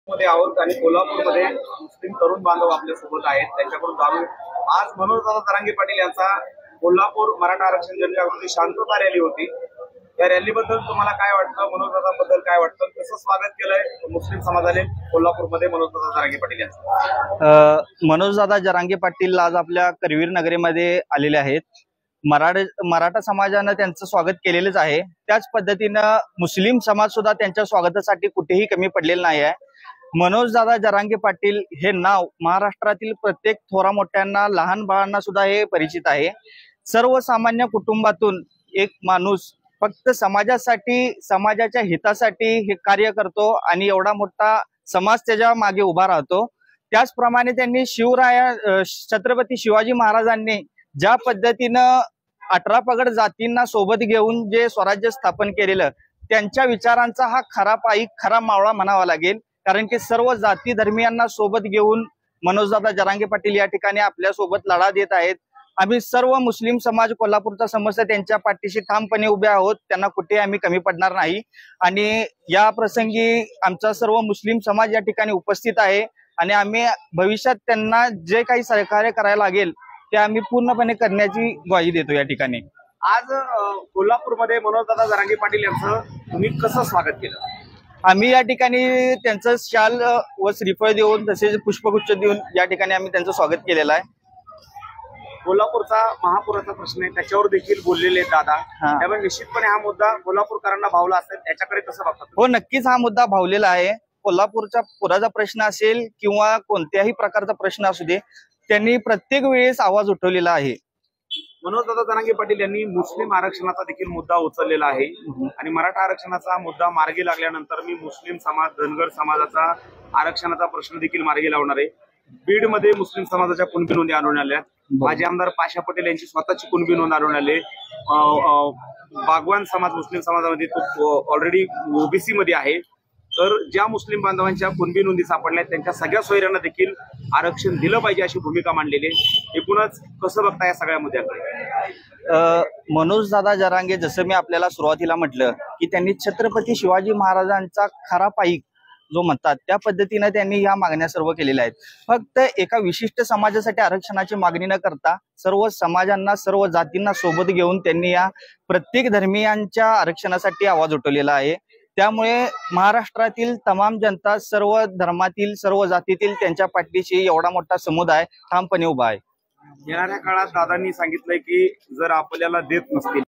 मध्ये आहोत आणि कोल्हापूरमध्ये मुस्लिम तरुण बांधव आपल्या सोबत आहेत, त्यांच्याकडून जाणून आज मनोजदादा जरांगे पाटील यांचा कोल्हापूर मराठा आरक्षण जनजागृती शांतता रॅली होती। या रॅलीबद्दल तुम्हाला काय वाटतं, मनोजदादांबद्दल काय वाटतं, कसं स्वागत केलंय मुस्लिम समाजाने कोल्हापूरमध्ये मनोजदादा जरांगे पाटील यांचं? मनोजदादा जरांगे पाटील आज आपल्या करवीर नगरीमध्ये आलेले आहेत। मराठा समाजानं त्यांचं स्वागत केलेलंच आहे, त्याच पद्धतीनं मुस्लिम समाज सुद्धा त्यांच्या स्वागतासाठी कुठेही कमी पडलेला नाही आहे। मनोजदादा जरांगे पाटील हे नाव महाराष्ट्रातील प्रत्येक थोरा मोठ्यांना, लहान बाळांना सुद्धा हे परिचित आहे। सर्वसामान्य कुटुंबातून एक माणूस फक्त समाजासाठी, समाजाच्या हितासाठी हे कार्य करतो आणि एवढा मोठा समाज त्याच्या मागे उभा राहतो। त्याचप्रमाणे त्यांनी छत्रपती शिवाजी महाराजांनी ज्या पद्धतीनं 18 पगड जातींना सोबत घेऊन जे स्वराज्य स्थापन केलेलं, त्यांच्या विचारांचा हा खरा पाईक, खरा मावळा म्हणावा लागेल। कारण की सर्व जाती धर्मियांना सोबत घेऊन मनोजदादा जरांगे पाटील या ठिकाणी आपल्या सोबत लढा देत आहेत। आम्ही सर्व मुस्लिम समाज, कोल्हापूरचा समस्त त्यांच्या पाठीशी ठामपणे उभे आहोत, त्यांना कुठे आम्ही कमी पडणार नाही। आणि या प्रसंगी आमचा सर्व मुस्लिम समाज या ठिकाणी उपस्थित आहे आणि आम्ही भविष्यात त्यांना जे काही सहकार्य करायला लागेल ते आम्ही पूर्णपणे करण्याची ग्वाही देतो। या ठिकाणी आज कोल्हापूरमध्ये मनोजदादा जरांगे पाटील यांचं तुम्ही कसं स्वागत केलं? आम्ही या ठिकाणी त्यांचं शाल व श्रीफळ देऊन, तसेच पुष्पगुच्छ देऊन या ठिकाणी आम्ही त्यांचं स्वागत केलेलं आहे। कोल्हापूरचा महापुराचा प्रश्न आहे, त्याच्यावर देखील बोललेले दादा, त्यामुळे निश्चितपणे हा मुद्दा कोल्हापूरकरांना भावला असेल, त्याच्याकडे कसं बघतात? हो, नक्कीच हा मुद्दा भावलेला आहे। कोल्हापूरच्या पुराचा प्रश्न असेल किंवा कोणत्याही प्रकारचा प्रश्न असू दे, त्यांनी प्रत्येक वेळेस आवाज उठवलेला आहे। मनोजदादा जरांगे पाटील यांनी मुस्लिम आरक्षणाचा देखील मुद्दा उचललेला आहे आणि मराठा आरक्षणाचा मुद्दा मार्गी लागल्यानंतर मी मुस्लिम समाज, धनगर समाजाचा आरक्षणाचा प्रश्न देखील मार्गी लावणार आहे। बीड मध्ये मुस्लिम समाजाच्या कुणबी नोंदी आणून आल्या, माजी आमदार पाशा पटेल यांची स्वतःची कुणबी नोंद आणून आले। बागवान समाज मुस्लिम समाजामध्ये तो ऑलरेडी ओबीसी मध्ये आहे। तर ज्या मुस्लिम बांधवांच्या कुणबी नोंदी सापडल्या त्यांच्या सगळ्या सोयऱ्यांना देखील आरक्षण दिलं पाहिजे अशी भूमिका मांडलेली आहे। एकूणच कसं बघता या सगळ्या मुद्द्याकडे? मनोजदादा जरांगे, जसं मी आपल्याला सुरुवातीला म्हटलं की त्यांनी छत्रपती शिवाजी महाराजांचा खरा पाईक जो म्हणतात त्या पद्धतीने त्यांनी या मागण्या सर्व केलेल्या आहेत। फक्त एका विशिष्ट समाजासाठी आरक्षणाची मागणी न करता सर्व समाजांना, सर्व जातींना सोबत घेऊन त्यांनी या प्रत्येक धर्मियांच्या आरक्षणासाठी आवाज उठवलेला आहे। त्यामुळे महाराष्ट्रातील तमाम जनता, सर्व धर्मातील, सर्व जातीतील त्यांच्या पाठीशी एवढा मोठा समुदाय ठामपणे उभा आहे। येणाऱ्या काळात दादांनी सांगितलंय की जर आपल्याला देत नसतील